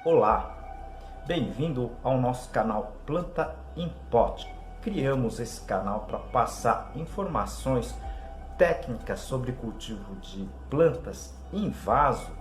Olá, bem-vindo ao nosso canal Planta em Pote. Criamos esse canal para passar informações técnicas sobre cultivo de plantas em vaso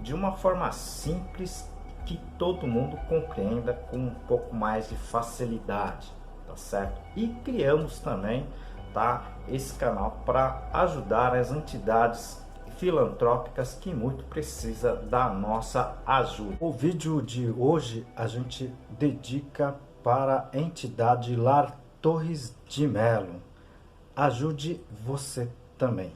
de uma forma simples que todo mundo compreenda com um pouco mais de facilidade, tá certo? E criamos também, tá, esse canal para ajudar as entidades filantrópicas que muito precisa da nossa ajuda. O vídeo de hoje a gente dedica para a entidade Lar Torres de Melo. Ajude você também.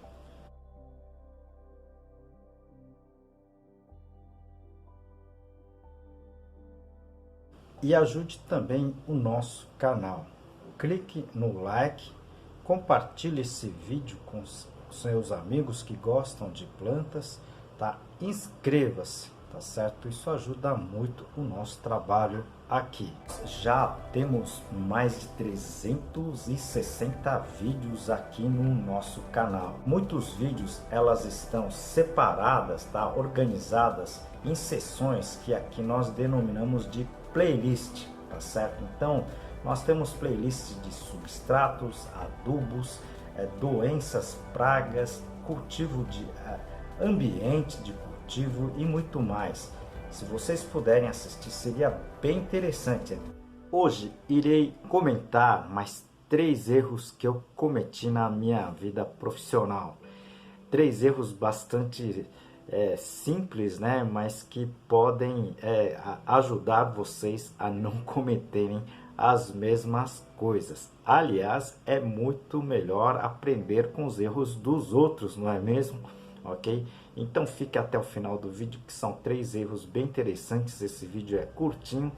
E ajude também o nosso canal. Clique no like, compartilhe esse vídeo com seus amigos que gostam de plantas, tá? Inscreva-se, tá certo? Isso ajuda muito o nosso trabalho aqui. Já temos mais de 360 vídeos aqui no nosso canal. Muitos vídeos elas estão separadas, tá? Organizadas em seções que aqui nós denominamos de playlist, tá certo? Então nós temos playlists de substratos, adubos, doenças, pragas, cultivo de ambiente de cultivo e muito mais. Se vocês puderem assistir, seria bem interessante. Hoje irei comentar mais 3 erros que eu cometi na minha vida profissional. 3 erros bastante simples, né? Mas que podem ajudar vocês a não cometerem as mesmas coisas. Aliás, é muito melhor aprender com os erros dos outros, não é mesmo? Ok? Então fique até o final do vídeo, que são 3 erros bem interessantes. Esse vídeo é curtinho,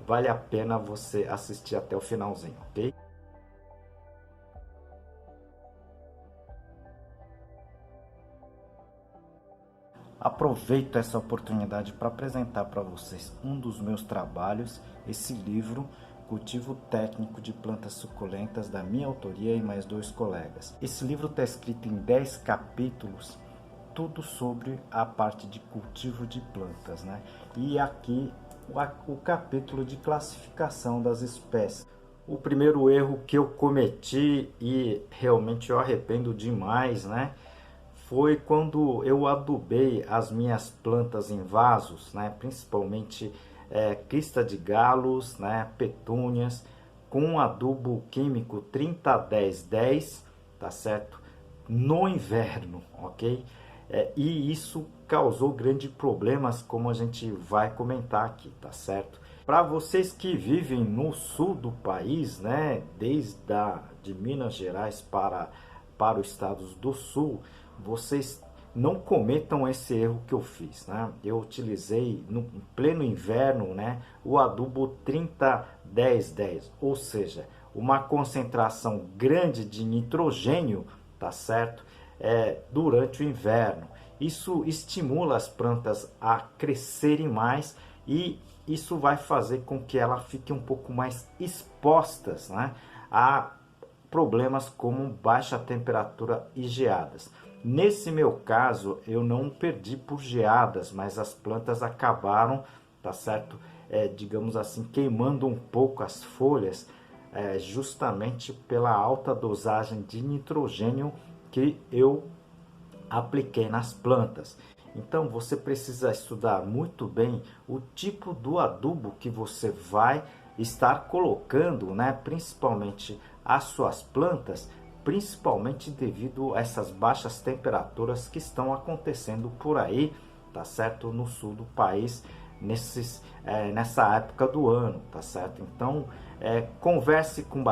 vale a pena você assistir até o finalzinho, ok? Aproveito essa oportunidade para apresentar para vocês um dos meus trabalhos, esse livro Cultivo Técnico de Plantas Suculentas, da minha autoria e mais 2 colegas. Esse livro está escrito em 10 capítulos, tudo sobre a parte de cultivo de plantas, né? E aqui o capítulo de classificação das espécies. O primeiro erro que eu cometi, e realmente eu arrependo demais, né? Foi quando eu adubei as minhas plantas em vasos, né? Principalmente crista de galos, né? Petúnias, com adubo químico 30-10-10, tá certo? No inverno, ok? E isso causou grandes problemas, como a gente vai comentar aqui, tá certo? Para vocês que vivem no sul do país, né? Desde de Minas Gerais para os estados do sul, vocês não cometam esse erro que eu fiz, né? Eu utilizei no pleno inverno, né, o adubo 30-10-10, ou seja, uma concentração grande de nitrogênio, tá certo? Durante o inverno. Isso estimula as plantas a crescerem mais e isso vai fazer com que elas fiquem um pouco mais expostas, né, a problemas como baixa temperatura e geadas. Nesse meu caso, eu não perdi por geadas, mas as plantas acabaram, tá certo? Digamos assim, queimando um pouco as folhas, justamente pela alta dosagem de nitrogênio que eu apliquei nas plantas. Então você precisa estudar muito bem o tipo do adubo que você vai estar colocando, né? Principalmente as suas plantas, principalmente devido a essas baixas temperaturas que estão acontecendo por aí, tá certo? No sul do país, nessa época do ano, tá certo? Então converse com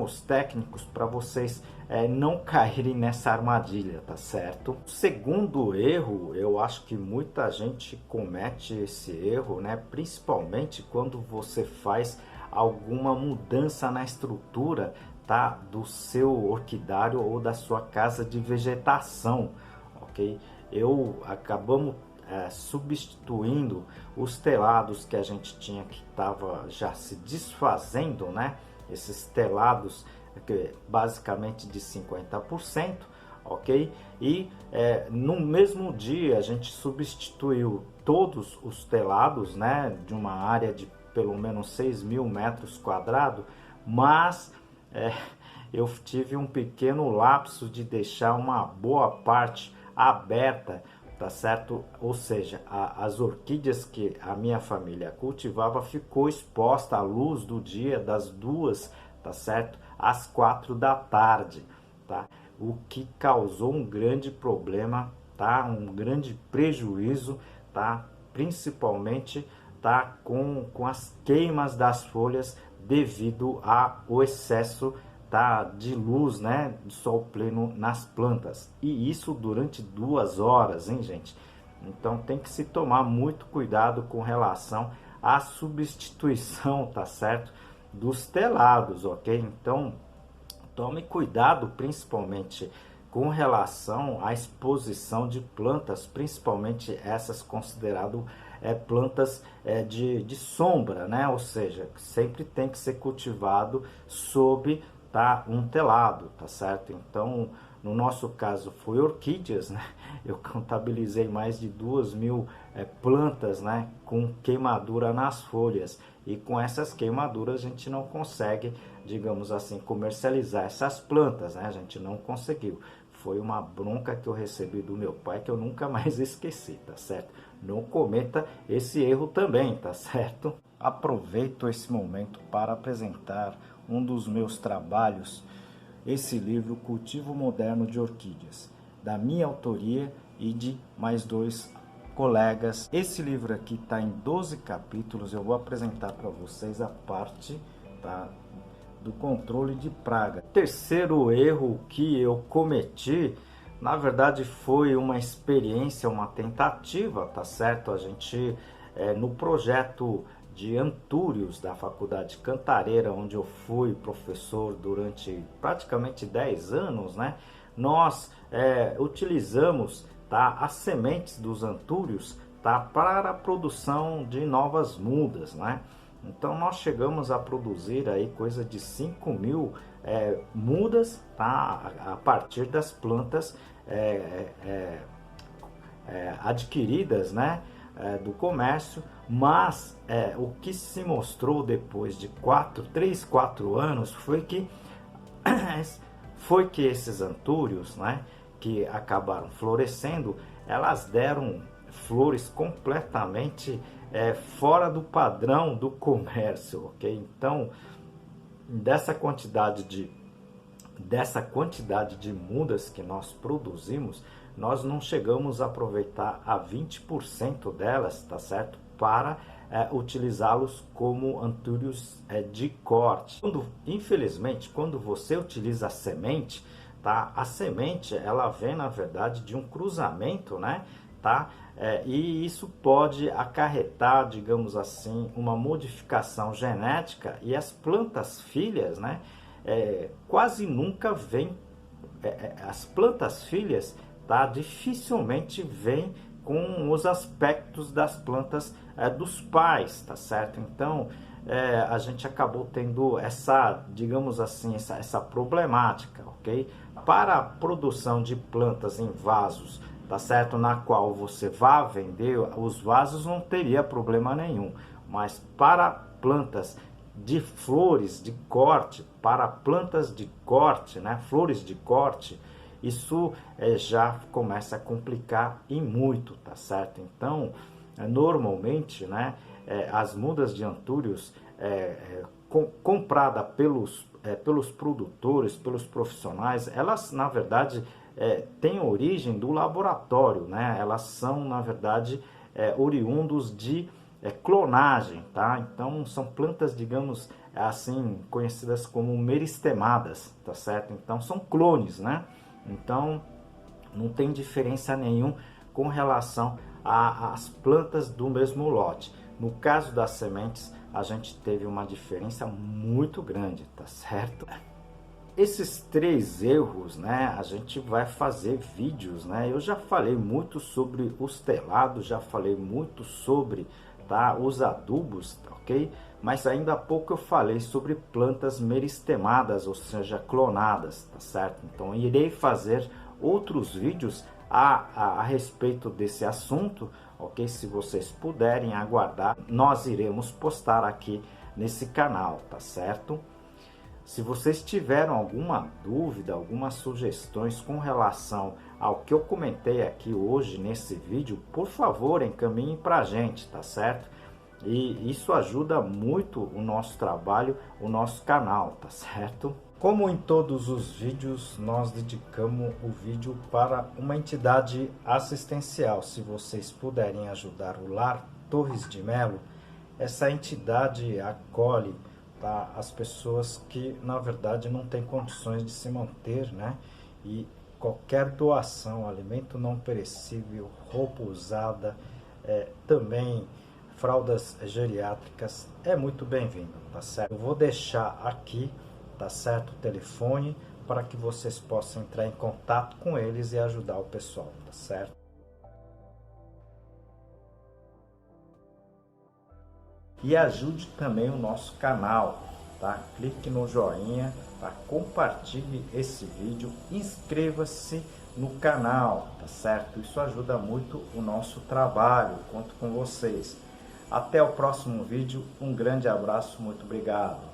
os técnicos para vocês não caírem nessa armadilha, tá certo? O segundo erro, eu acho que muita gente comete esse erro, né? Principalmente quando você faz alguma mudança na estrutura, tá, do seu orquidário ou da sua casa de vegetação, ok? Acabamos substituindo os telados que a gente tinha, que estava já se desfazendo, né? Esses telados basicamente de 50%, ok? E no mesmo dia a gente substituiu todos os telados, né, de uma área de pelo menos 6.000 metros quadrados, mas eu tive um pequeno lapso de deixar uma boa parte aberta, tá certo? Ou seja, as orquídeas que a minha família cultivava ficou exposta à luz do dia das 2, tá certo? Às 4 da tarde, tá? O que causou um grande problema, tá? Um grande prejuízo, tá? Principalmente, tá? Com as queimas das folhas devido ao excesso, tá? De luz, né? De sol pleno nas plantas. E isso durante 2 horas, hein, gente? Então tem que se tomar muito cuidado com relação à substituição, tá certo? Dos telados, ok? Então tome cuidado principalmente com relação à exposição de plantas, principalmente essas consideradas plantas de sombra, né? Ou seja, sempre tem que ser cultivado sob, tá, um telado, tá certo? Então, no nosso caso foi orquídeas, né? Eu contabilizei mais de 2.000 plantas, né, com queimadura nas folhas. E com essas queimaduras a gente não consegue, digamos assim, comercializar essas plantas, né? A gente não conseguiu. Foi uma bronca que eu recebi do meu pai que eu nunca mais esqueci, tá certo? Não cometa esse erro também, tá certo? Aproveito esse momento para apresentar um dos meus trabalhos, esse livro Cultivo Moderno de Orquídeas, da minha autoria e de mais 2 colegas. Esse livro aqui está em 12 capítulos. Eu vou apresentar para vocês a parte, tá, do controle de praga. O terceiro erro que eu cometi, na verdade, foi uma experiência, uma tentativa, tá certo? A gente, no projeto de Antúrios da Faculdade Cantareira, onde eu fui professor durante praticamente 10 anos, né? Nós utilizamos, tá, as sementes dos antúrios, tá, para a produção de novas mudas, né? Então nós chegamos a produzir aí coisa de 5.000 mudas, tá, a partir das plantas adquiridas, né, do comércio. Mas o que se mostrou depois de 3, 4 anos foi que esses antúrios, né, que acabaram florescendo, elas deram flores completamente fora do padrão do comércio, ok? Então, dessa quantidade de mudas que nós produzimos, nós não chegamos a aproveitar a 20% delas, tá certo? Para utilizá-los como antúrios de corte. Infelizmente, quando você utiliza a semente, tá? A semente, ela vem, na verdade, de um cruzamento, né? Tá? E isso pode acarretar, digamos assim, uma modificação genética, e as plantas filhas, né? Quase nunca vêm, as plantas filhas, tá? Dificilmente vêm com os aspectos das plantas dos pais, tá certo? Então, a gente acabou tendo essa, digamos assim, essa problemática, ok? Para a produção de plantas em vasos, tá certo? Na qual você vá vender, os vasos não teria problema nenhum, mas para plantas de flores de corte, para plantas de corte, né? Flores de corte, isso já começa a complicar e muito, tá certo? Então, normalmente, né, as mudas de antúrios comprada pelos produtores, pelos profissionais, elas, na verdade, têm origem do laboratório, né? Elas são, na verdade, oriundos de clonagem, tá? Então, são plantas, digamos assim, conhecidas como meristemadas, tá certo? Então, são clones, né? Então, não tem diferença nenhuma com relação às plantas do mesmo lote. No caso das sementes, a gente teve uma diferença muito grande, tá certo? Esses 3 erros, né, a gente vai fazer vídeos, né? Eu já falei muito sobre os telados, já falei muito sobre, tá, os adubos, ok? Mas ainda há pouco eu falei sobre plantas meristemadas, ou seja, clonadas, tá certo? Então irei fazer outros vídeos a respeito desse assunto, ok? Se vocês puderem aguardar, nós iremos postar aqui nesse canal, tá certo? Se vocês tiveram alguma dúvida, algumas sugestões com relação ao que eu comentei aqui hoje nesse vídeo, por favor, encaminhem para a gente, tá certo? E isso ajuda muito o nosso trabalho, o nosso canal, tá certo? Como em todos os vídeos, nós dedicamos o vídeo para uma entidade assistencial. Se vocês puderem ajudar o Lar Torres de Melo, essa entidade acolhe, tá, as pessoas que na verdade não têm condições de se manter, né? E qualquer doação, alimento não perecível, roupa usada, também fraldas geriátricas, é muito bem-vindo, tá certo? Eu vou deixar aqui, tá certo, o telefone para que vocês possam entrar em contato com eles e ajudar o pessoal, tá certo? E ajude também o nosso canal, tá? Clique no joinha, tá? Compartilhe esse vídeo, inscreva-se no canal, tá certo? Isso ajuda muito o nosso trabalho, conto com vocês. Até o próximo vídeo, um grande abraço, muito obrigado.